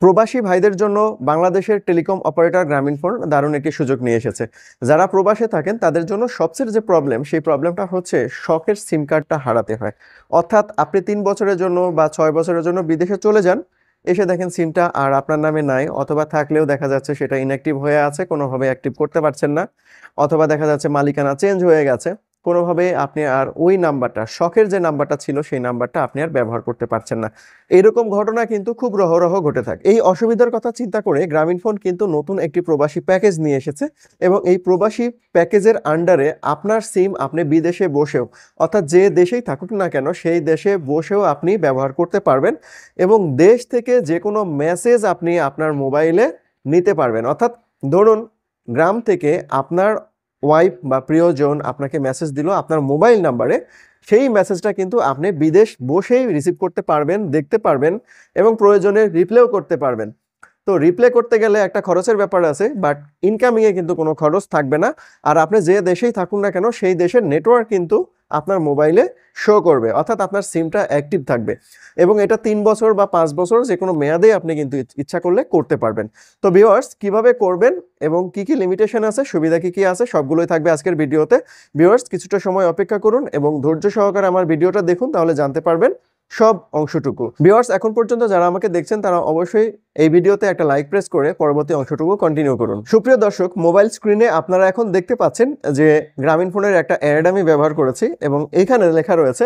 প্রবাসী ভাইদের জন্য বাংলাদেশের টেলিকম অপারেটর গ্রামীণফোন দারুণ একটি সুযোগ নিয়ে এসেছে। যারা প্রবাসে থাকেন তাদের জন্য সবচেয়ে যে প্রবলেম, সেই প্রবলেমটা হচ্ছে শখের সিম কার্ডটা হারাতে হয়। অর্থাৎ আপনি ৩ বছরের জন্য বা ৬ বছরের জন্য বিদেশে চলে যান, এসে দেখেন সিমটা আর আপনার নামে নাই, অথবা থাকলেও দেখা যাচ্ছে সেটা ইনঅ্যাক্টিভ হয়ে আছে, কোনোভাবে অ্যাক্টিভ করতে পারছেন না, অথবা দেখা যাচ্ছে মালিকানা চেঞ্জ হয়ে গেছে, কোনোভাবে আপনি আর ওই নাম্বারটা, শখের যে নাম্বারটা ছিল সেই নাম্বারটা আপনি আর ব্যবহার করতে পারছেন না। এইরকম ঘটনা কিন্তু খুব রহরহ ঘটে থাকে। এই অসুবিধার কথা চিন্তা করে গ্রামীণফোন কিন্তু নতুন একটি প্রবাসী প্যাকেজ নিয়ে এসেছে, এবং এই প্রবাসী প্যাকেজের আন্ডারে আপনার সিম আপনি বিদেশে বসেও, অর্থাৎ যে দেশেই থাকুক না কেন সেই দেশে বসেও আপনি ব্যবহার করতে পারবেন, এবং দেশ থেকে যে কোনো মেসেজ আপনি আপনার মোবাইলে নিতে পারবেন। অর্থাৎ ধরুন গ্রাম থেকে আপনার ওয়াইফ বা প্রিয়জন আপনাকে মেসেজ দিল আপনার মোবাইল নাম্বারে, সেই মেসেজটা কিন্তু আপনি বিদেশ বসেই রিসিভ করতে পারবেন, দেখতে পারবেন, এবং প্রয়োজনে রিপ্লেও করতে পারবেন। তো রিপ্লে করতে গেলে একটা খরচের ব্যাপার আছে, বাট ইনকামিংয়ে কিন্তু কোনো খরচ থাকবে না। আর আপনি যে দেশেই থাকুন না কেন সেই দেশের নেটওয়ার্ক কিন্তু আপনার মোবাইলে শো করবে, অর্থাৎ আপনার সিমটা অ্যাক্টিভ থাকবে, এবং এটা ৩ বছর বা ৫ বছর যে কোনো মেয়াদেই আপনি কিন্তু ইচ্ছা করলে করতে পারবেন। তো ভিউয়ার্স, কিভাবে করবেন এবং কি কি লিমিটেশন আছে, সুবিধা কি কি আছে, সবগুলোই থাকবে আজকের ভিডিওতে। ভিউয়ার্স, কিছুটা সময় অপেক্ষা করুন এবং ধৈর্য সহকারে আমার ভিডিওটা দেখুন, তাহলে জানতে পারবেন সব অংশটুকু। ভিউয়ার্স, এখন পর্যন্ত যারা আমাকে দেখছেন তারা অবশ্যই এই ভিডিওতে একটা লাইক প্রেস করে পরবর্তী অংশটুকু কন্টিনিউ করুন। সুপ্রিয় দর্শক, মোবাইল স্ক্রিনে আপনারা এখন দেখতে পাচ্ছেন যে গ্রামীণফোনের একটা অ্যাড আমি ব্যবহার করেছি, এবং এখানে লেখা রয়েছে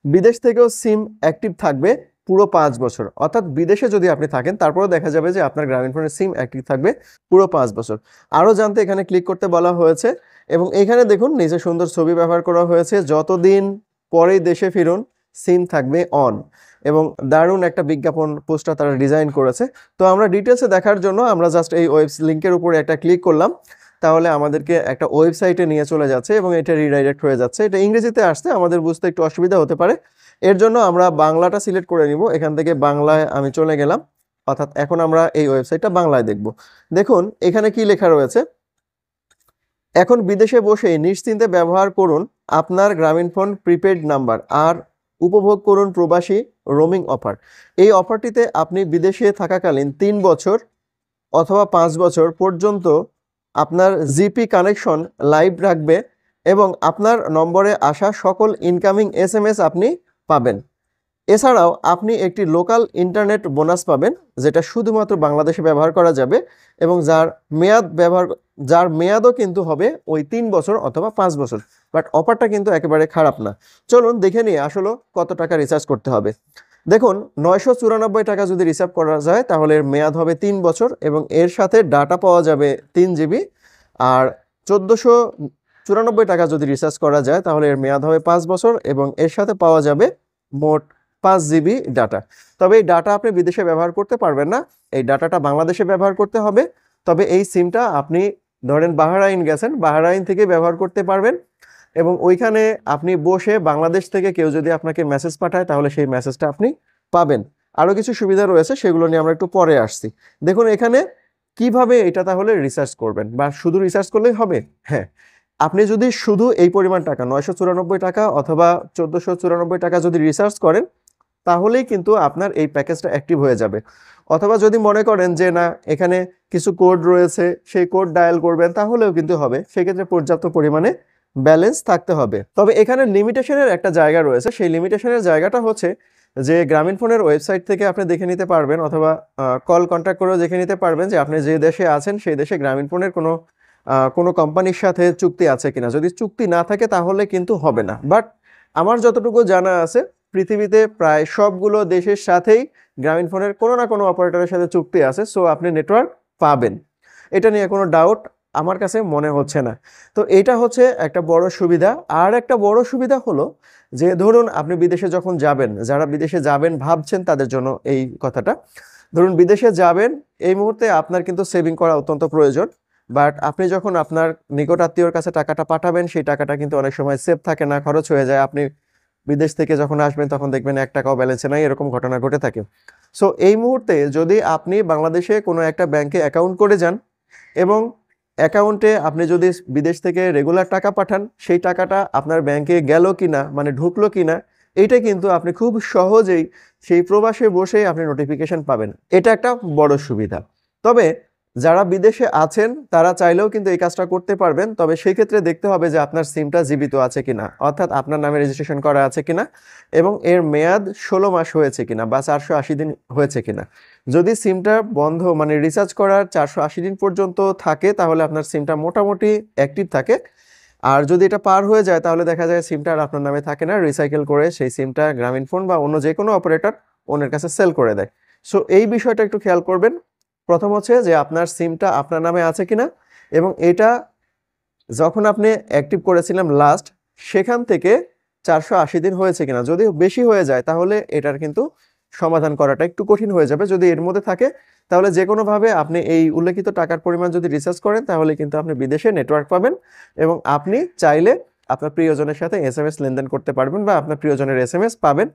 বিদেশ থেকেও সিম অ্যাক্টিভ থাকবে পুরো 5 বছর। অর্থাৎ বিদেশে যদি আপনি থাকেন তারপরেও দেখা যাবে যে আপনার গ্রামীণফোনের সিম অ্যাক্টিভ থাকবে পুরো 5 বছর। আরও জানতে এখানে ক্লিক করতে বলা হয়েছে, এবং এখানে দেখুন নিচে সুন্দর ছবি ব্যবহার করা হয়েছে, যতদিন পরেই দেশে ফিরুন সিম থাকবে অন, এবং দারুণ একটা বিজ্ঞাপন পোস্টার তারা ডিজাইন করেছে। তো আমরা ডিটেলসে দেখার জন্য আমরা জাস্ট এই লিঙ্কের উপরে একটা ক্লিক করলাম, তাহলে আমাদেরকে একটা ওয়েবসাইটে নিয়ে চলে যাচ্ছে, এবং এটা রিডাইরেক্ট হয়ে যাচ্ছে। এটা ইংরেজিতে আসতে আমাদের বুঝতে একটু অসুবিধা হতে পারে, এর জন্য আমরা বাংলাটা সিলেক্ট করে নিব। এখান থেকে বাংলায় আমি চলে গেলাম, অর্থাৎ এখন আমরা এই ওয়েবসাইটটা বাংলায় দেখব। দেখুন এখানে কি লেখা রয়েছে, এখন বিদেশে বসে নিশ্চিন্তে ব্যবহার করুন আপনার গ্রামীণফোন প্রিপেড নাম্বার, আর উপভোগ করুন প্রবাসী রোমিং অফার। এই অফারটিতে আপনি বিদেশে থাকাকালীন ৩ বছর অথবা ৫ বছর পর্যন্ত আপনার জিপি কানেকশন লাইভ রাখবে, এবং আপনার নম্বরে আসা সকল ইনকামিং SMS আপনি পাবেন। এছাড়াও আপনি একটি লোকাল ইন্টারনেট বোনাস পাবেন, যেটা শুধুমাত্র বাংলাদেশে ব্যবহার করা যাবে, এবং যার মেয়াদও কিন্তু হবে ওই ৩ বছর অথবা 5 বছর। বাট অফারটা কিন্তু একেবারে খারাপ না। চলুন দেখে নিই আসলে কত টাকা রিচার্জ করতে হবে। দেখুন ৯৯৪ টাকা যদি রিচার্জ করা যায় তাহলে এর মেয়াদ হবে ৩ বছর, এবং এর সাথে ডাটা পাওয়া যাবে 3 GB। আর ১৪৯৪ টাকা যদি রিচার্জ করা যায় তাহলে এর মেয়াদ হবে 5 বছর, এবং এর সাথে পাওয়া যাবে মোট 5 GB ডাটা। তবে এই ডাটা আপনি বিদেশে ব্যবহার করতে পারবেন না, এই ডাটাটা বাংলাদেশে ব্যবহার করতে হবে। তবে এই সিমটা আপনি ধরেন বাহরাইন গেছেন, বাহরাইন থেকে ব্যবহার করতে পারবেন, এবং ওইখানে আপনি বসে বাংলাদেশ থেকে কেউ যদি আপনাকে মেসেজ পাঠায় তাহলে সেই মেসেজটা আপনি পাবেন। আরও কিছু সুবিধা রয়েছে, সেগুলো নিয়ে আমরা একটু পরে আসছি। দেখুন এখানে কিভাবে এটা তাহলে রিসার্চ করবেন, বা শুধু রিসার্চ করলেই হবে? হ্যাঁ, আপনি যদি শুধু এই পরিমাণ টাকা ৯৯৪ টাকা অথবা ১৪৯৪ টাকা যদি রিসার্চ করেন, তাহলেই কিন্তু আপনার এই প্যাকেজটা অ্যাক্টিভ হয়ে যাবে। অথবা যদি মনে করেন যে না, এখানে কিছু কোড রয়েছে, সেই কোড ডায়াল করবেন, তাহলেও কিন্তু হবে। সেক্ষেত্রে পর্যাপ্ত পরিমাণে ব্যালেন্স থাকতে হবে। তবে এখানে লিমিটেশনের একটা জায়গা রয়েছে, সেই লিমিটেশনের জায়গাটা হচ্ছে যে গ্রামীণফোনের ওয়েবসাইট থেকে আপনি দেখে নিতে পারবেন, অথবা কল কন্ট্যাক্ট করেও দেখে নিতে পারবেন যে আপনি যে দেশে আছেন সেই দেশে গ্রামীণফোনের কোনো কোম্পানির সাথে চুক্তি আছে কিনা। যদি চুক্তি না থাকে তাহলে কিন্তু হবে না। বাট আমার যতটুকু জানা আছে, পৃথিবীতে প্রায় সবগুলো দেশের সাথেই গ্রামীণফোনের কোনো না কোনো অপারেটরের সাথে চুক্তি আছে, সো আপনি নেটওয়ার্ক পাবেন। এটা নিয়ে কোনো ডাউট আমার কাছে মনে হচ্ছে না। তো এটা হচ্ছে একটা বড় সুবিধা। আর একটা বড় সুবিধা হলো যে ধরুন আপনি বিদেশে যখন যাবেন, যারা বিদেশে যাবেন ভাবছেন তাদের জন্য এই কথাটা, ধরুন বিদেশে যাবেন, এই মুহূর্তে আপনার কিন্তু সেভিং করা অত্যন্ত প্রয়োজন। বাট আপনি যখন আপনার নিকট আত্মীয়র কাছে টাকাটা পাঠাবেন, সেই টাকাটা কিন্তু অনেক সময় সেভ থাকে না, খরচ হয়ে যায়। আপনি বিদেশ থেকে যখন আসবেন তখন দেখবেন ১ টাকাও ব্যালেন্সে নাই, এরকম ঘটনা ঘটে থাকে। সো এই মুহূর্তে যদি আপনি বাংলাদেশে কোনো একটা ব্যাংকে অ্যাকাউন্ট করে যান, এবং অ্যাকাউন্টে আপনি যদি বিদেশ থেকে রেগুলার টাকা পাঠান, সেই টাকাটা আপনার ব্যাংকে গেল কিনা, মানে ঢুকলো কিনা, এইটা কিন্তু আপনি খুব সহজেই সেই প্রবাসে বসেই আপনি নোটিফিকেশন পাবেন। এটা একটা বড় সুবিধা। তবে যারা বিদেশে আছেন তারা চাইলেও কিন্তু এই কাজটা করতে পারবেন। তবে সেই ক্ষেত্রে দেখতে হবে যে আপনার সিমটা জীবিত আছে কিনা, অর্থাৎ আপনার নামে রেজিস্ট্রেশন করা আছে কিনা এবং এর মেয়াদ 16 মাস হয়েছে কিনা বা 480 দিন হয়েছে কিনা। যদি সিমটা বন্ধ মানে রিচার্জ করার 480 দিন পর্যন্ত থাকে তাহলে আপনার সিমটা মোটামুটি অ্যাক্টিভ থাকে। আর যদি এটা পার হয়ে যায় তাহলে দেখা যায় সিমটা আর আপনার নামে থাকে না, রিসাইকেল করে সেই সিমটা গ্রামীণফোন বা অন্য যে কোনো অপারেটর অন্যের কাছে সেল করে দেয়। সো এই বিষয়টা একটু খেয়াল করবেন। প্রথম হচ্ছে যে আপনার সিমটা আপনার নামে আছে কিনা এবং এটা যখন আপনি অ্যাক্টিভ করেছিলেন লাস্ট সেখান থেকে 480 দিন হয়েছে কিনা। যদি বেশি হয়ে যায় তাহলে এটার কিন্তু সমাধান করাটা একটু কঠিন হয়ে যাবে। যদি এর মধ্যে থাকে তাহলে যে কোনোভাবে আপনি এই উল্লেখিত টাকার পরিমাণ যদি রিচার্জ করেন তাহলে কিন্তু আপনি বিদেশে নেটওয়ার্ক পাবেন এবং আপনি চাইলে আপনার প্রিয়জনের সাথে এসএমএস লেনদেন করতে পারবেন বা আপনার প্রিয়জনের এসএমএস পাবেন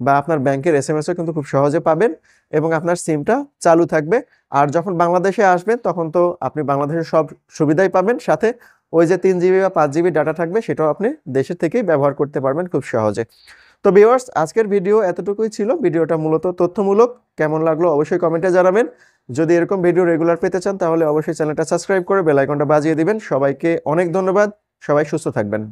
বা আপনার ব্যাংকের এসএমএসও কিন্তু খুব সহজে পাবেন এবং আপনার সিমটা চালু থাকবে। আর যখন বাংলাদেশে আসবেন তখন তো আপনি বাংলাদেশের সব সুবিধাই পাবেন, সাথে ওই যে 3 জিবি বা 5 জিবি ডাটা থাকবে সেটাও আপনি দেশের থেকেই ব্যবহার করতে পারবেন খুব সহজে। তো ভিউয়ার্স, আজকের ভিডিও এতটুকুই ছিল। ভিডিওটা মূলত তথ্যমূলক। কেমন লাগলো অবশ্যই কমেন্টে জানাবেন। যদি এরকম ভিডিও রেগুলার পেতে চান তাহলে অবশ্যই চ্যানেলটা সাবস্ক্রাইব করে বেল আইকনটা বাজিয়ে দিবেন। সবাইকে অনেক ধন্যবাদ। সবাই সুস্থ থাকবেন।